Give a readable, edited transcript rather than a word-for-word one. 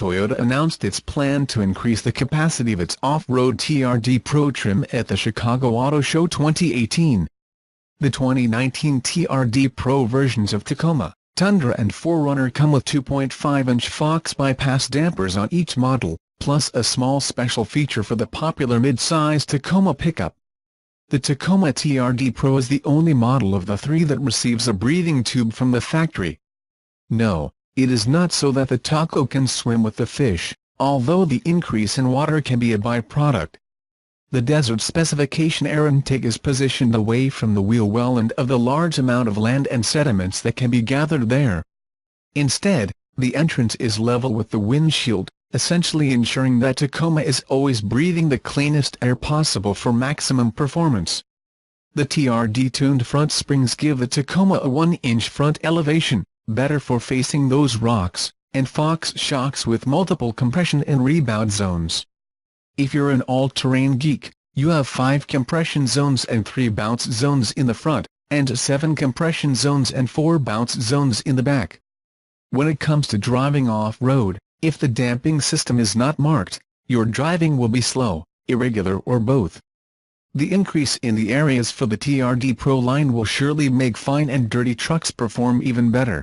Toyota announced its plan to increase the capacity of its off-road TRD Pro trim at the Chicago Auto Show 2018. The 2019 TRD Pro versions of Tacoma, Tundra and 4Runner come with 2.5-inch Fox bypass dampers on each model, plus a small special feature for the popular mid-size Tacoma pickup. The Tacoma TRD Pro is the only model of the three that receives a breathing tube from the factory. No, it is not so that the Taco can swim with the fish, although the increase in water can be a byproduct. The desert specification air intake is positioned away from the wheel well and of the large amount of land and sediments that can be gathered there. Instead, the entrance is level with the windshield, essentially ensuring that Tacoma is always breathing the cleanest air possible for maximum performance. The TRD-tuned front springs give the Tacoma a 1-inch front elevation, better for facing those rocks, and Fox shocks with multiple compression and rebound zones. If you're an all-terrain geek, you have 5 compression zones and 3 bounce zones in the front, and 7 compression zones and 4 bounce zones in the back. When it comes to driving off-road, if the damping system is not marked, your driving will be slow, irregular or both. The increase in the areas for the TRD Pro line will surely make fine and dirty trucks perform even better.